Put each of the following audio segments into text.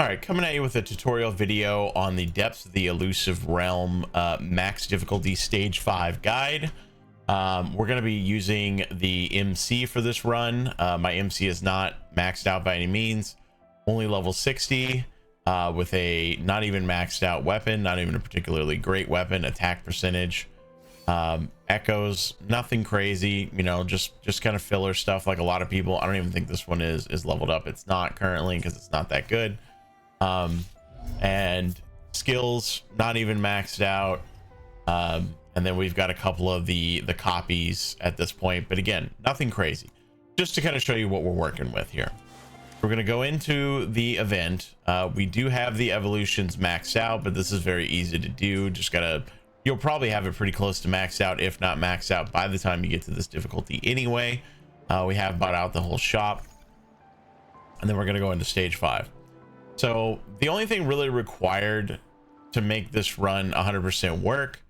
All right, coming at you with a tutorial video on the Depths of the Elusive Realm max difficulty stage 5 guide. We're going to be using the MC for this run. My MC is not maxed out by any means, only level 60 with a not even maxed out weapon, not even a particularly great weapon, attack percentage, echoes, nothing crazy, you know, just kind of filler stuff like a lot of people. I don't even think this one is leveled up. It's not currently because it's not that good. And skills not even maxed out, and then we've got a couple of the copies at this point, but again, nothing crazy, just to kind of show you what we're working with here. We're going to go into the event. We do have the evolutions maxed out, but this is very easy to do. Just gotta, you'll probably have it pretty close to maxed out, if not maxed out by the time you get to this difficulty anyway. We have bought out the whole shop, and then we're going to go into stage 5. So the only thing really required to make this run 100% work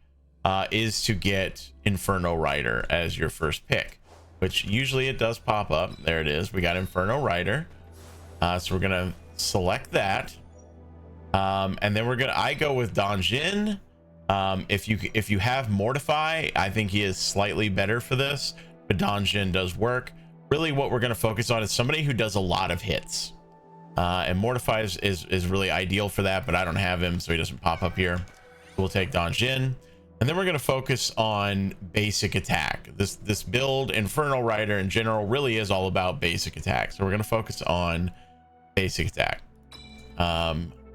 is to get Inferno Rider as your first pick, which usually it does pop up. There it is. We got Inferno Rider. So we're gonna select that, and then I go with Donjin. If you have Mortify, I think he is slightly better for this, but Donjin does work. Really, what we're gonna focus on is somebody who does a lot of hits. And Mortify is really ideal for that, but I don't have him, so he doesn't pop up here. We'll take Donjin, and then we're going to focus on basic attack. This build, Inferno Rider in general, really is all about basic attack, so we're going to focus on basic attack.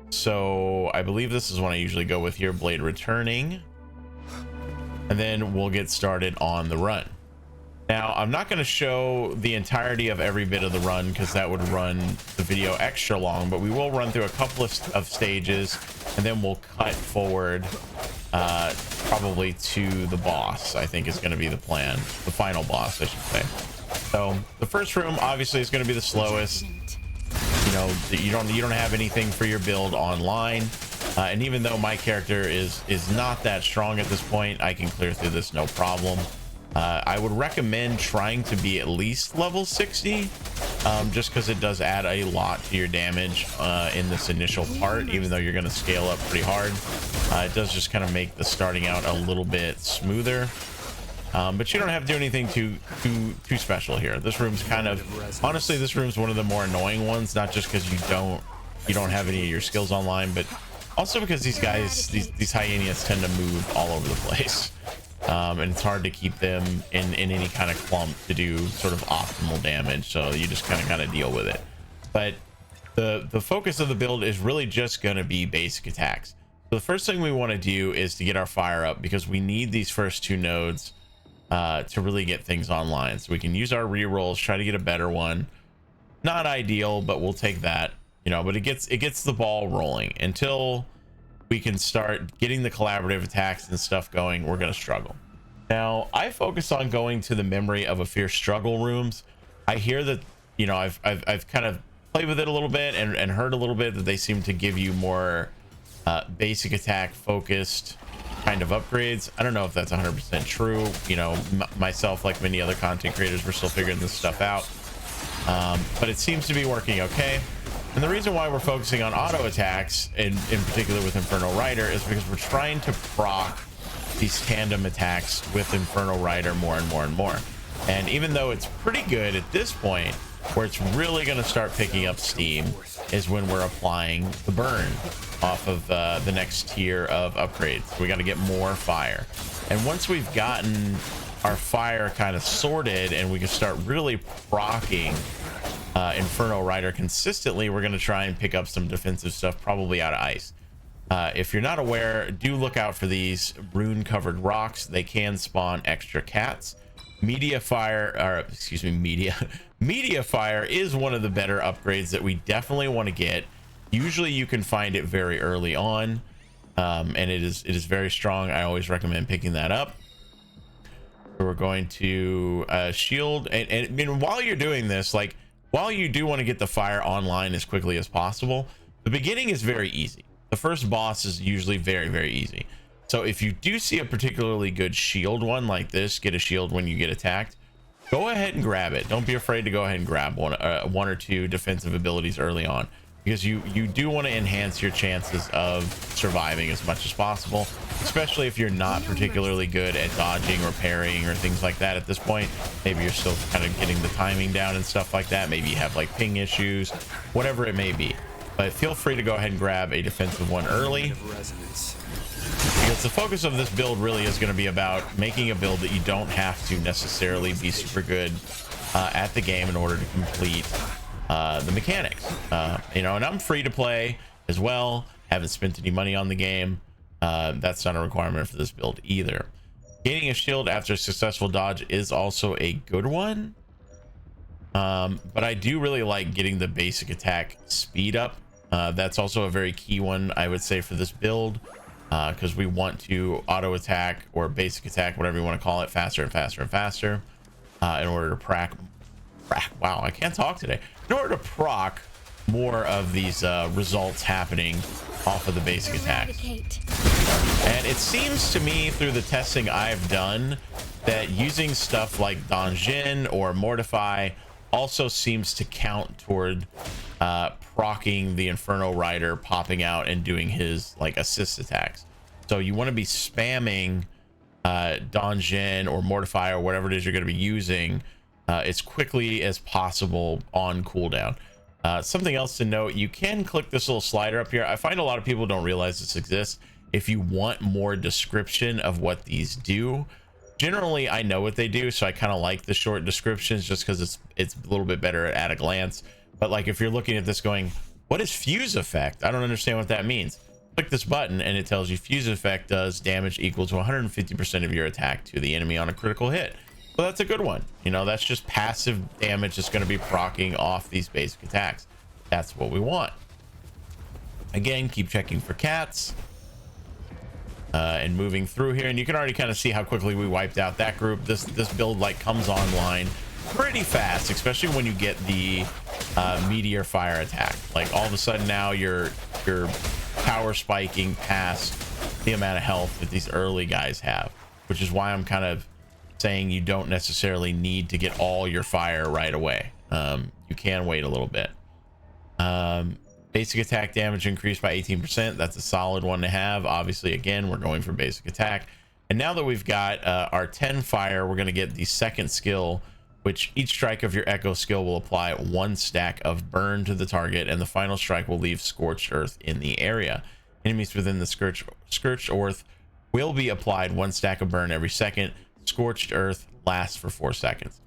So I believe this is one I usually go with here, Blade Returning, and then we'll get started on the run. Now, I'm not going to show the entirety of every bit of the run because that would run the video extra long, but we will run through a couple of stages, and then we'll cut forward probably to the boss. I think is going to be the plan, the final boss, I should say. So the first room obviously is going to be the slowest. You know, you don't have anything for your build online, and even though my character is not that strong at this point, I can clear through this no problem. I would recommend trying to be at least level 60, just because it does add a lot to your damage in this initial part, even though you're going to scale up pretty hard. It does just kind of make the starting out a little bit smoother, but you don't have to do anything too special here. This room's kind of, honestly, this room's one of the more annoying ones, not just because you don't have any of your skills online, but also because these guys, these hyenas tend to move all over the place. And it's hard to keep them in any kind of clump to do sort of optimal damage, so you just kind of deal with it. But the focus of the build is really just going to be basic attacks. So the first thing we want to do is to get our fire up, because we need these first 2 nodes to really get things online, so we can use our rerolls, try to get a better one. Not ideal, but we'll take that, you know. But it gets the ball rolling. Until we can start getting the collaborative attacks and stuff going, we're going to struggle. Now, I focus on going to the Memory of a Fierce Struggle rooms. I hear that, you know, I've kind of played with it a little bit and heard a little bit that they seem to give you more basic attack focused kind of upgrades. I don't know if that's 100% true. You know, myself, like many other content creators, we're still figuring this stuff out. But it seems to be working okay. And the reason why we're focusing on auto attacks, in particular with Inferno Rider, is because we're trying to proc these tandem attacks with Inferno Rider more and more and more. And even though it's pretty good at this point, where it's really going to start picking up steam is when we're applying the burn off of the next tier of upgrades. We got to get more fire. And once we've gotten our fire kind of sorted and we can start really proccing Inferno Rider consistently, we're going to try and pick up some defensive stuff, probably out of ice. If you're not aware, do look out for these rune covered rocks. They can spawn extra cats. Media Fire is one of the better upgrades that we definitely want to get. Usually you can find it very early on, and it is very strong. I always recommend picking that up. So we're going to shield, and I mean, while you're doing this, like, while you do want to get the fire online as quickly as possible, the beginning is very easy. The first boss is usually very, very easy. So if you do see a particularly good shield one like this, get a shield when you get attacked, go ahead and grab it. Don't be afraid to go ahead and grab one or 2 defensive abilities early on, because you do want to enhance your chances of surviving as much as possible, especially if you're not particularly good at dodging or parrying or things like that at this point. Maybe you're still kind of getting the timing down and stuff like that. Maybe you have like ping issues, whatever it may be. But feel free to go ahead and grab a defensive one early, because the focus of this build really is going to be about making a build that you don't have to necessarily be super good at the game in order to complete the mechanics. You know, and I'm free to play as well, haven't spent any money on the game. That's not a requirement for this build either. Gaining a shield after a successful dodge is also a good one, but I do really like getting the basic attack speed up. That's also a very key one, I would say, for this build, because we want to auto attack or basic attack, whatever you want to call it, faster and faster and faster, in order to wow, I can't talk today. In order to proc more of these results happening off of the basic attack. And it seems to me through the testing I've done that using stuff like Donjin or Mortify also seems to count toward proccing the Inferno Rider popping out and doing his like assist attacks. So you want to be spamming Donjin or Mortify or whatever it is you're going to be using as quickly as possible on cooldown. Something else to note, you can click this little slider up here. I find a lot of people don't realize this exists. If you want more description of what these do, generally I know what they do, so I kind of like the short descriptions just because it's a little bit better at a glance. But like if you're looking at this going, what is fuse effect? I don't understand what that means. Click this button and it tells you fuse effect does damage equal to 150% of your attack to the enemy on a critical hit. So that's a good one. You know, that's just passive damage that's going to be proccing off these basic attacks. That's what we want. Again, keep checking for cats and moving through here, and you can already kind of see how quickly we wiped out that group. This build like comes online pretty fast, especially when you get the meteor fire attack. Like all of a sudden now you're power spiking past the amount of health that these early guys have, which is why I'm kind of saying you don't necessarily need to get all your fire right away. You can wait a little bit. Basic attack damage increased by 18%. That's a solid one to have. Obviously, again, we're going for basic attack. And now that we've got our 10 fire, we're going to get the second skill, which each strike of your echo skill will apply 1 stack of burn to the target, and the final strike will leave scorched earth in the area. Enemies within the scorched earth will be applied 1 stack of burn every second. Scorched earth lasts for 4 seconds.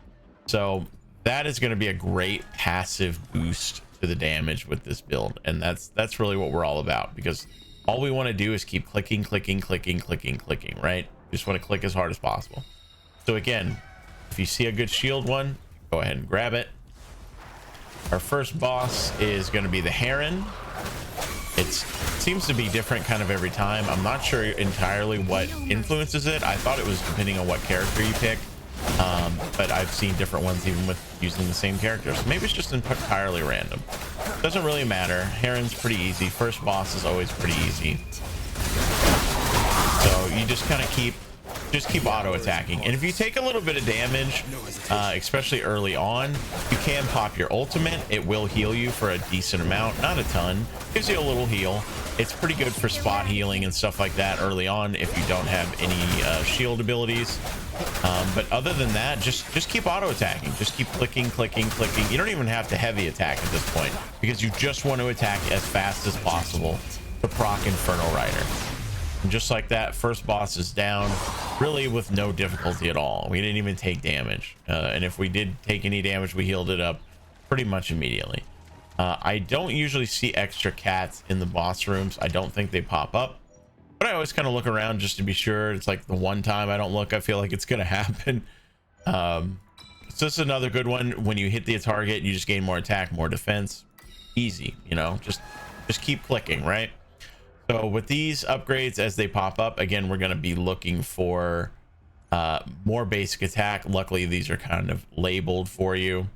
So that is going to be a great passive boost to the damage with this build, and that's really what we're all about, because all we want to do is keep clicking, right? We just want to click as hard as possible. So again, if you see a good shield one, go ahead and grab it. Our first boss is going to be the Heron. It seems to be different kind of every time. I'm not sure entirely what influences it. I thought it was depending on what character you pick, but I've seen different ones even with using the same character, so maybe it's just entirely random. Doesn't really matter. Heron's pretty easy. First boss is always pretty easy, so you just kind of keep auto attacking. And if you take a little bit of damage, especially early on, you can pop your ultimate. It will heal you for a decent amount, not a ton, gives you a little heal. It's pretty good for spot healing and stuff like that early on if you don't have any shield abilities. But other than that, just keep auto attacking. Just keep clicking. You don't even have to heavy attack at this point, because you just want to attack as fast as possible to proc Inferno Rider. And just like that, first boss is down, really with no difficulty at all. We didn't even take damage, and if we did take any damage, we healed it up pretty much immediately. I don't usually see extra cats in the boss rooms. I don't think they pop up, but I always kind of look around just to be sure. It's like the one time I don't look, I feel like it's gonna happen. So this is another good one. When you hit the target, you just gain more attack, more defense. Easy, you know, just keep clicking, right? So with these upgrades, as they pop up, again, we're going to be looking for more basic attack. Luckily, these are kind of labeled for you.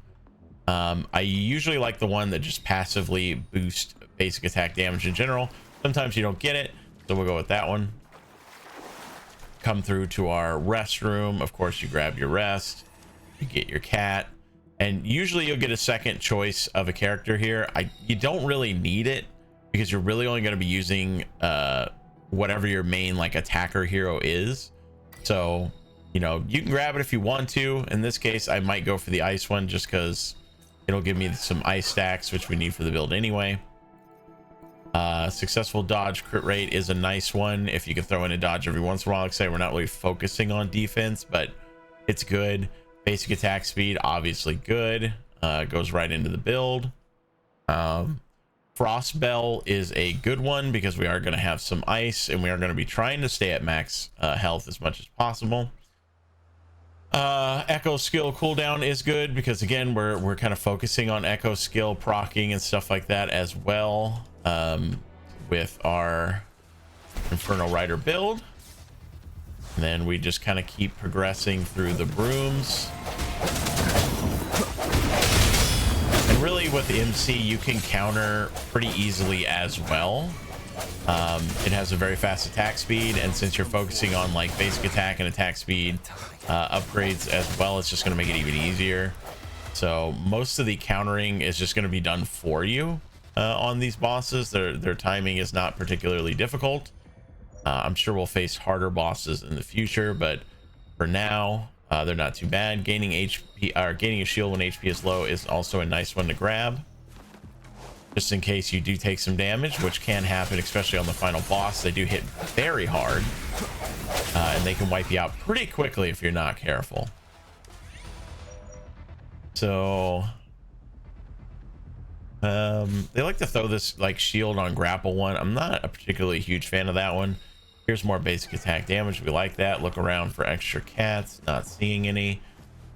I usually like the one that just passively boosts basic attack damage in general. Sometimes you don't get it, so we'll go with that one. Come through to our rest room. Of course, you grab your rest, you get your cat, And usually you'll get a second choice of a character here. You don't really need it because you're really only going to be using whatever your main like attacker hero is. So, you know, you can grab it if you want to. In this case, I might go for the ice one just because it'll give me some ice stacks, which we need for the build anyway. Successful dodge crit rate is a nice one if you can throw in a dodge every once in a while. Like I say, we're not really focusing on defense, but it's good. Basic attack speed, obviously good. Goes right into the build. Frost Bell is a good one because we are going to have some ice and we are going to be trying to stay at max health as much as possible. Echo skill cooldown is good because again we're kind of focusing on echo skill proccing and stuff like that as well, with our Inferno Rider build. And then we just kind of keep progressing through the brooms. And really with MC you can counter pretty easily as well. It has a very fast attack speed, and since you're focusing on like basic attack and attack speed upgrades as well, it's just going to make it even easier. So most of the countering is just going to be done for you on these bosses. Their timing is not particularly difficult. I'm sure we'll face harder bosses in the future, but for now they're not too bad. Gaining HP or gaining a shield when HP is low is also a nice one to grab, just in case you do take some damage, which can happen, especially on the final boss. They do hit very hard, and they can wipe you out pretty quickly if you're not careful. So they like to throw this like shield on grapple one. I'm not a particularly huge fan of that one. Here's more basic attack damage. We like that. Look around for extra cats, not seeing any.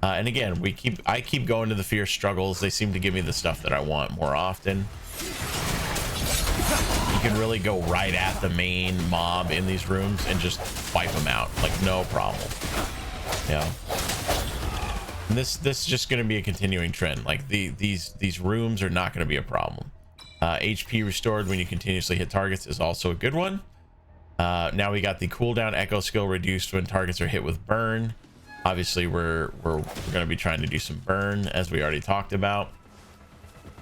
And again, I keep going to the fierce struggles. They seem to give me the stuff that I want more often. You can really go right at the main mob in these rooms and just wipe them out, like no problem. Yeah. And this is just going to be a continuing trend. Like these rooms are not going to be a problem. HP restored when you continuously hit targets is also a good one. Now we got the cooldown echo skill reduced when targets are hit with burn. Obviously we're going to be trying to do some burn, as we already talked about.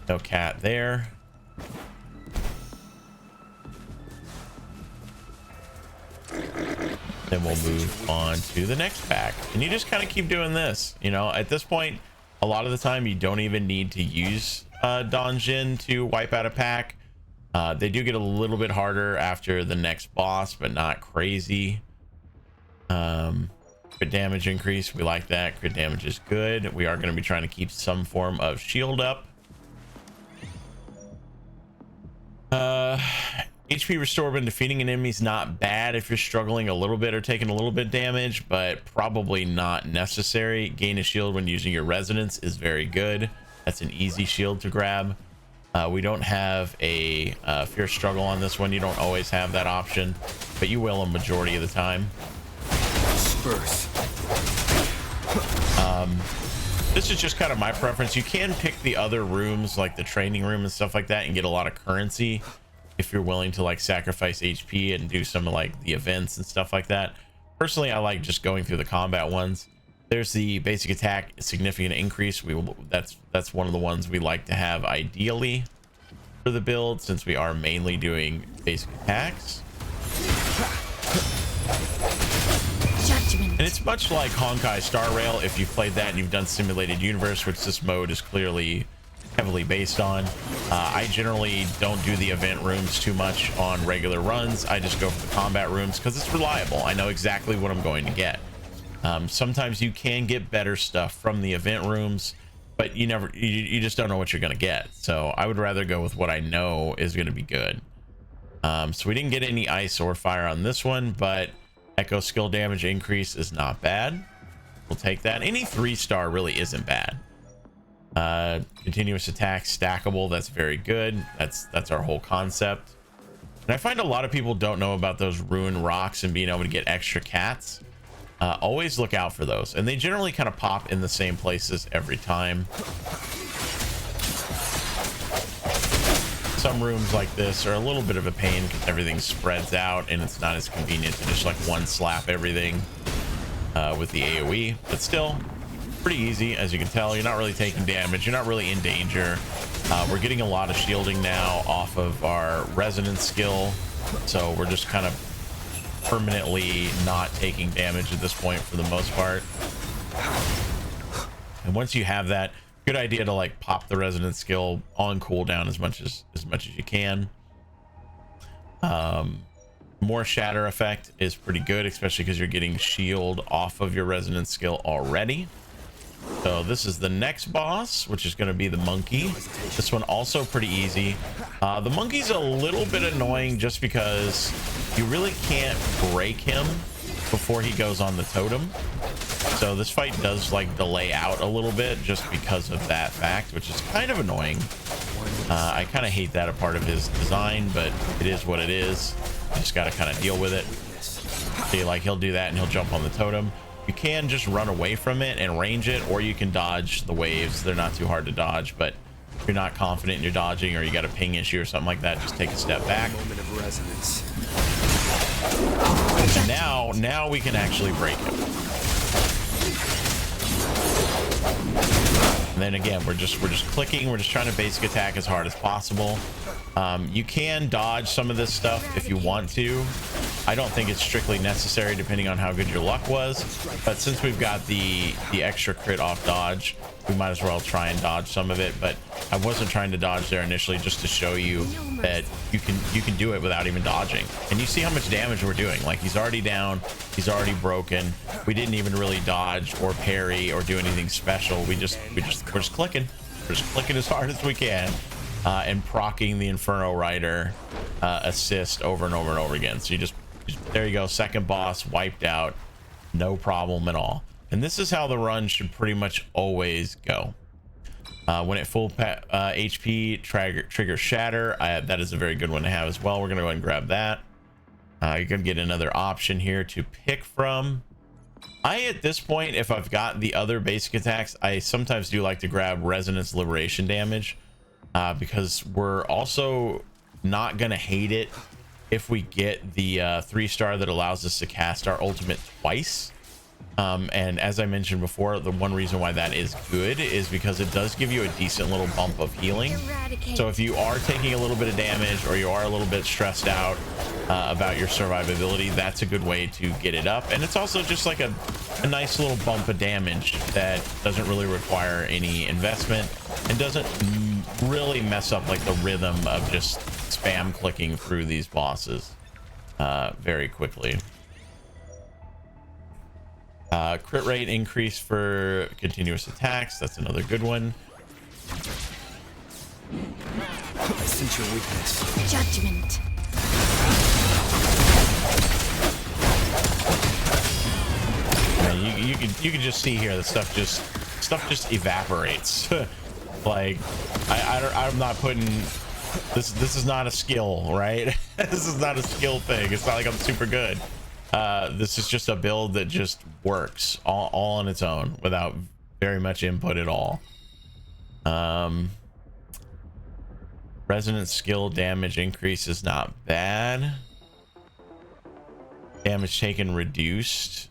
No cat there. Then we'll move on to the next pack, and you just kind of keep doing this. You know, at this point a lot of the time you don't even need to use Donjin to wipe out a pack. They do get a little bit harder after the next boss, but not crazy. Crit damage increase, we like that. Crit damage is good. We are going to be trying to keep some form of shield up. HP restore when defeating an enemy is not bad if you're struggling a little bit or taking a little bit damage, but probably not necessary. Gain a shield when using your resonance is very good. That's an easy shield to grab. We don't have a fierce struggle on this one. You don't always have that option, but you will a majority of the time. This is just kind of my preference. You can pick the other rooms like the training room and stuff like that and get a lot of currency if you're willing to like sacrifice HP and do some of like the events and stuff like that. Personally, I like just going through the combat ones. There's the basic attack significant increase. That's one of the ones we like to have ideally for the build, since we are mainly doing basic attacks. Judgment. And it's much like Honkai Star Rail if you've played that and you've done Simulated Universe, which this mode is clearly heavily based on. I generally don't do the event rooms too much on regular runs. I just go for the combat rooms because it's reliable. I know exactly what I'm going to get. Sometimes you can get better stuff from the event rooms, but you just don't know what you're going to get. So I would rather go with what I know is going to be good. So we didn't get any ice or fire on this one, but echo skill damage increase is not bad. We'll take that. Any 3-star really isn't bad. Continuous attack stackable, that's very good. That's our whole concept. And I find a lot of people don't know about those ruined rocks and being able to get extra cats. Always look out for those, and they generally kind of pop in the same places every time. Some rooms like this are a little bit of a pain because everything spreads out and it's not as convenient to just like one slap everything with the AoE, but still pretty easy. As you can tell, you're not really taking damage. You're not really in danger. We're getting a lot of shielding now off of our resonance skill. So we're just kind of permanently not taking damage at this point for the most part. And once you have that, good idea to like pop the resonance skill on cooldown as much as you can. More shatter effect is pretty good, especially because you're getting shield off of your resonance skill already. So this is the next boss, which is going to be the monkey. This one also pretty easy. The monkey's a little bit annoying just because you really can't break him before he goes on the totem. So this fight does like delay out a little bit just because of that fact, which is kind of annoying. I kind of hate that a part of his design, but it is what it is. You just got to kind of deal with it. See, like he'll do that and he'll jump on the totem. You can just run away from it and range it, or you can dodge the waves. They're not too hard to dodge, but if you're not confident in your dodging or you got a ping issue or something like that, just take a step back. Moment of resonance. And now we can actually break him. And then again, we're just clicking. We're just trying to basic attack as hard as possible. You can dodge some of this stuff if you want to. I don't think it's strictly necessary depending on how good your luck was, but since we've got the extra crit off dodge, we might as well try and dodge some of it. But I wasn't trying to dodge there initially, just to show you that you can do it without even dodging. And you see how much damage we're doing. Like, he's already down, he's already broken. We didn't even really dodge or parry or do anything special. We're just clicking. We're just clicking as hard as we can. And proccing the Inferno Rider assist over and over and over again. So you just there you go, second boss wiped out, no problem at all. And this is how the run should pretty much always go. When at full HP, trigger shatter. That is a very good one to have as well. We're gonna go ahead and grab that. You're gonna get another option here to pick from. At this point, if I've got the other basic attacks, I sometimes do like to grab resonance liberation damage. Because we're also not gonna hate it if we get the 3-star that allows us to cast our ultimate twice. And as I mentioned before, the one reason why that is good is because it does give you a decent little bump of healing. So if you are taking a little bit of damage or you are a little bit stressed out about your survivability, that's a good way to get it up. And it's also just like a nice little bump of damage that doesn't really require any investment and doesn't really mess up like the rhythm of just spam clicking through these bosses very quickly. Crit rate increase for continuous attacks. That's another good one. I sense your weakness. Judgment. Man, you can just see here the stuff just evaporates. Like I'm not putting this is not a skill, right? This is not a skill thing. It's not like I'm super good. This is just a build that just works all on its own without very much input at all. Resonance skill damage increase is not bad. Damage taken reduced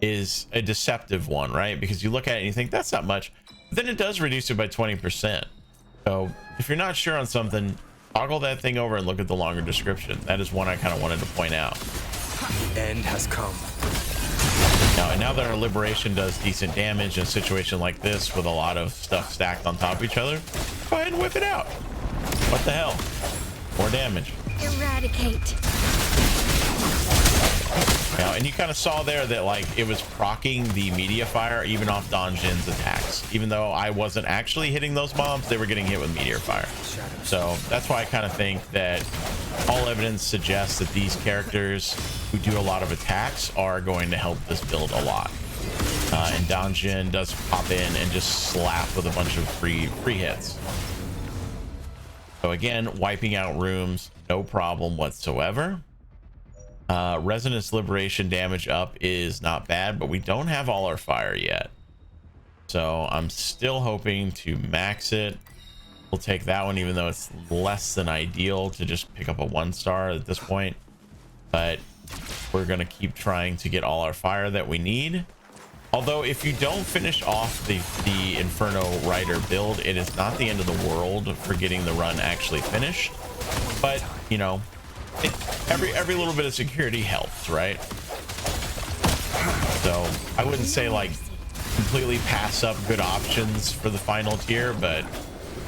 is a deceptive one, right? Because you look at it and you think that's not much, but then it does reduce it by 20%. So if you're not sure on something, toggle that thing over and look at the longer description. That is one I kind of wanted to point out. End has come. Now that our liberation does decent damage in a situation like this with a lot of stuff stacked on top of each other, go ahead and whip it out. What the hell? More damage. Eradicate. And you kind of saw there that like it was proccing the media fire even off Donjin's attacks. Even though I wasn't actually hitting those bombs, they were getting hit with meteor fire. So that's why I kind of think that all evidence suggests that these characters who do a lot of attacks are going to help this build a lot. And Donjin does pop in and just slap with a bunch of free hits. So again, wiping out rooms, no problem whatsoever. Resonance liberation damage up is not bad, but we don't have all our fire yet. So I'm still hoping to max it. We'll take that one, even though it's less than ideal to just pick up a 1-star at this point. But we're going to keep trying to get all our fire that we need. Although if you don't finish off the Inferno Rider build, it is not the end of the world for getting the run actually finished. But you know, every little bit of security helps, right? So I wouldn't say like completely pass up good options for the final tier, but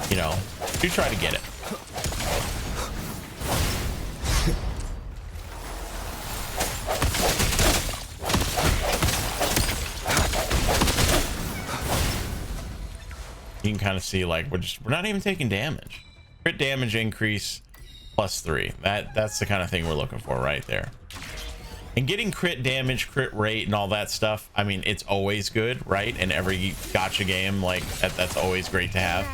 you know, do try to get it. You can kind of see like we're not even taking damage. Crit damage increase +3. That's the kind of thing we're looking for right there. And getting crit damage, crit rate, and all that stuff, I mean, it's always good, right? In every gacha game, like that's always great to have.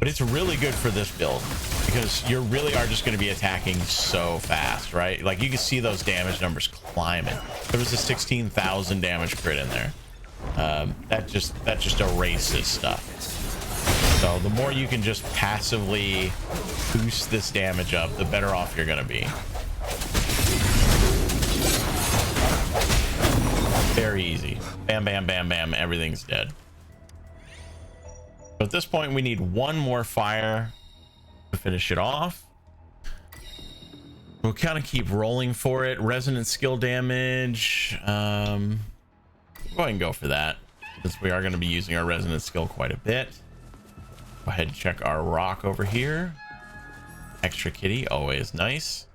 But it's really good for this build because you really are just going to be attacking so fast, right? Like you can see those damage numbers climbing. There was a 16,000 damage crit in there. That just erases stuff. So the more you can just passively boost this damage up, the better off you're going to be. Very easy. Bam, bam, bam, bam. Everything's dead. So at this point, we need one more fire to finish it off. We'll kind of keep rolling for it. Resonant skill damage. Go ahead and go for that, since we are going to be using our resonant skill quite a bit. Go ahead and check our rock over here. Extra kitty, always nice.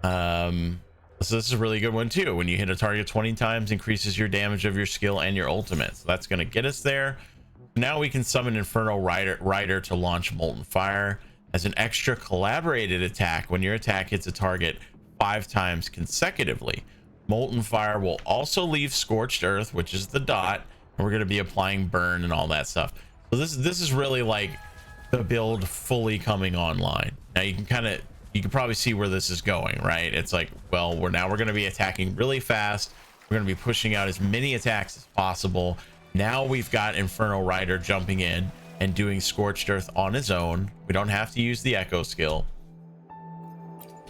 So this is a really good one too. When you hit a target 20 times, increases your damage of your skill and your ultimate. So that's going to get us there. Now we can summon Inferno Rider to launch Molten Fire as an extra collaborated attack when your attack hits a target 5 times consecutively. Molten Fire will also leave Scorched Earth, which is the dot, and we're going to be applying burn and all that stuff. So this is really like the build fully coming online. Now you can probably see where this is going, right? It's like, well, we're going to be attacking really fast. We're going to be pushing out as many attacks as possible. Now we've got Inferno Rider jumping in and doing Scorched Earth on his own. We don't have to use the Echo skill.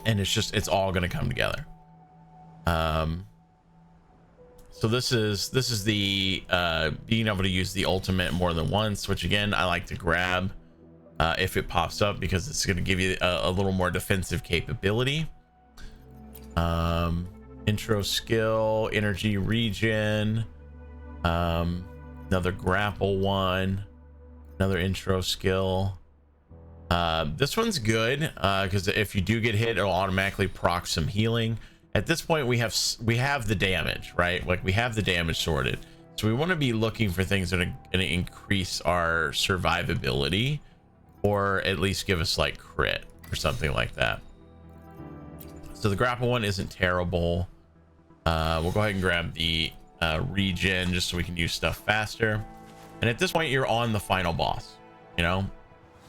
And it's all going to come together. So this is the being able to use the ultimate more than once, which again, I like to grab if it pops up because it's going to give you a little more defensive capability. Intro skill, energy regen, another grapple one, another intro skill. This one's good because if you do get hit, it'll automatically proc some healing. At this point, we have the damage, right? Like we have the damage sorted, so we want to be looking for things that are going to increase our survivability, or at least give us like crit or something like that. So the grapple one isn't terrible. We'll go ahead and grab the regen just so we can use stuff faster. And at this point, you're on the final boss, you know.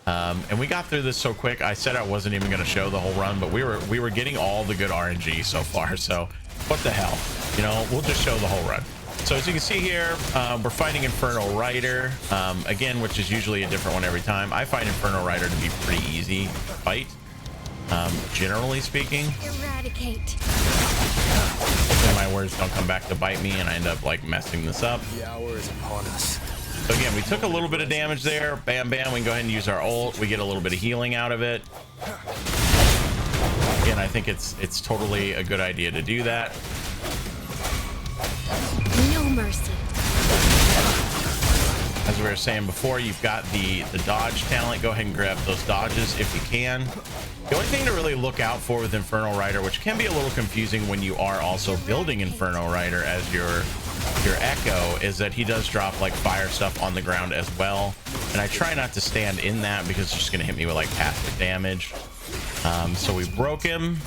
And we got through this so quick. I said I wasn't even going to show the whole run, but we were getting all the good RNG so far. So what the hell, you know, we'll just show the whole run. So as you can see here, we're fighting Inferno Rider again, which is usually a different one every time. I find Inferno Rider to be pretty easy to fight, generally speaking. Eradicate. Hopefully my words don't come back to bite me and I end up like messing this up. The hour is upon us. So again, we took a little bit of damage there. Bam, bam. We can go ahead and use our ult. We get a little bit of healing out of it. Again, I think it's totally a good idea to do that. No mercy. As we were saying before, you've got the dodge talent. Go ahead and grab those dodges if you can. The only thing to really look out for with Inferno Rider, which can be a little confusing when you are also building Inferno Rider as your Echo, is that he does drop like fire stuff on the ground as well. And I try not to stand in that because it's just going to hit me with like passive damage. So we broke him.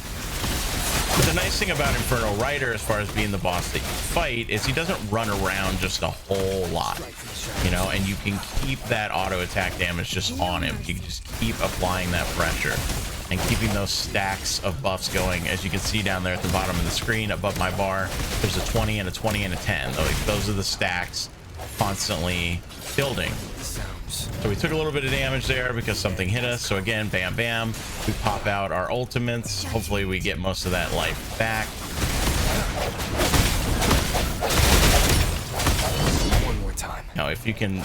But the nice thing about Inferno Rider, as far as being the boss that you fight, is he doesn't run around just a whole lot, you know, and you can keep that auto attack damage just on him. You can just keep applying that pressure and keeping those stacks of buffs going. As you can see down there at the bottom of the screen above my bar, there's a 20 and a 20 and a 10. Those are the stacks constantly building. So we took a little bit of damage there because something hit us. So again, bam, bam, we pop out our ultimates. Hopefully we get most of that life back. Now, if you can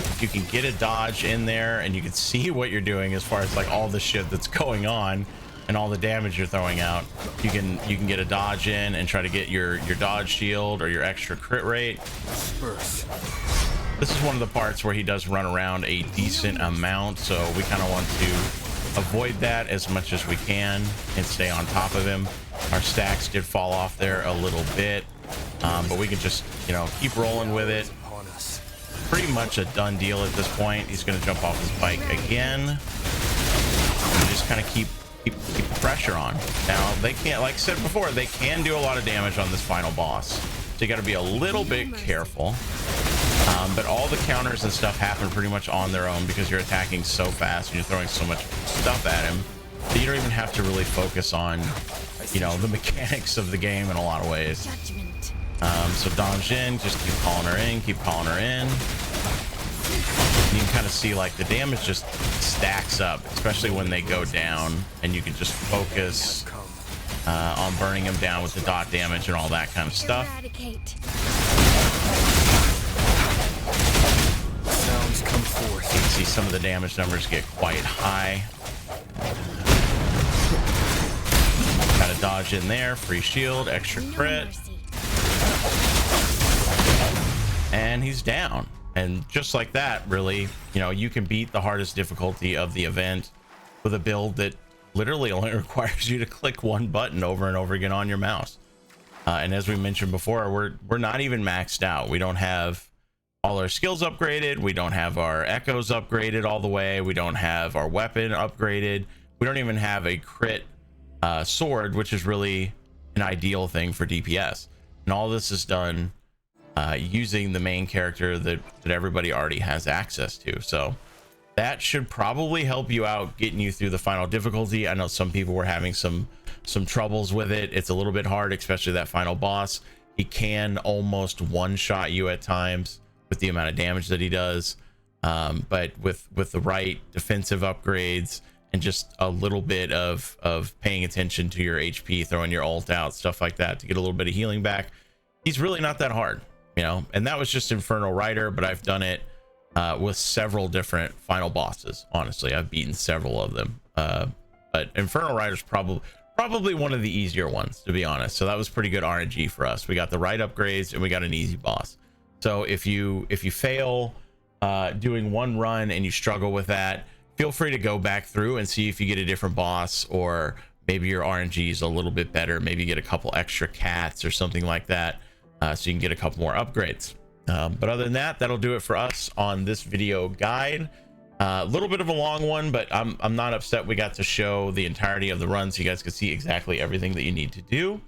get a dodge in there and you can see what you're doing as far as like all the shit that's going on and all the damage you're throwing out, you can get a dodge in and try to get your dodge shield or your extra crit rate. This is one of the parts where he does run around a decent amount, so we kind of want to avoid that as much as we can and stay on top of him. Our stacks did fall off there a little bit, but we can just, you know, keep rolling with it. Pretty much a done deal at this point. He's going to jump off his bike again. And just kind of keep the pressure on. Now, they can't, like I said before, they can do a lot of damage on this final boss, so you got to be a little bit careful. But all the counters and stuff happen pretty much on their own because you're attacking so fast and you're throwing so much stuff at him that you don't even have to really focus on, you know, the mechanics of the game in a lot of ways. So Dongjin, just keep calling her in, keep calling her in. You can kind of see like the damage just stacks up, especially when they go down, and you can just focus on burning them down with the dot damage and all that kind of stuff. Sounds come forth. You can see some of the damage numbers get quite high. Got a dodge in there, free shield, extra crit. And he's down. And just like that, really, you know, you can beat the hardest difficulty of the event with a build that literally only requires you to click one button over and over again on your mouse. And as we mentioned before, we're not even maxed out. We don't have all our skills upgraded. We don't have our echoes upgraded all the way. We don't have our weapon upgraded. We don't even have a crit sword, which is really an ideal thing for DPS. And all this is done using the main character that everybody already has access to. So that should probably help you out getting you through the final difficulty. I know some people were having some troubles with it. It's a little bit hard, especially that final boss. He can almost one-shot you at times with the amount of damage that he does, but with the right defensive upgrades and just a little bit of paying attention to your HP, throwing your ult out, stuff like that to get a little bit of healing back, he's really not that hard, you know. And that was just Infernal Rider, but I've done it with several different final bosses. Honestly, I've beaten several of them, but Infernal Rider's probably one of the easier ones, to be honest. So that was pretty good RNG for us. We got the right upgrades and we got an easy boss. So if you fail doing one run and you struggle with that, feel free to go back through and see if you get a different boss, or maybe your RNG is a little bit better. Maybe get a couple extra cats or something like that, so you can get a couple more upgrades. But other than that, that'll do it for us on this video guide. A little bit of a long one, but I'm not upset. We got to show the entirety of the run so you guys could see exactly everything that you need to do.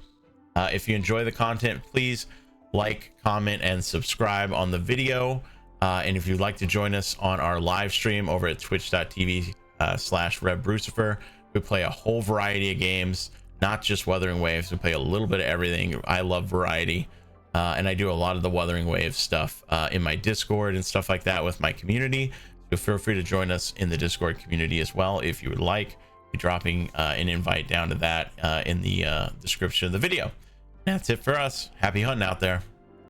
If you enjoy the content, please like, comment, and subscribe on the video. And if you'd like to join us on our live stream over at twitch.tv/RevBrucifer, we play a whole variety of games, not just Wuthering Waves. We play a little bit of everything. I love variety. And I do a lot of the Wuthering Waves stuff in my Discord and stuff like that with my community. So feel free to join us in the Discord community as well if you would like. Be dropping an invite down to that in the description of the video. That's it for us. Happy hunting out there.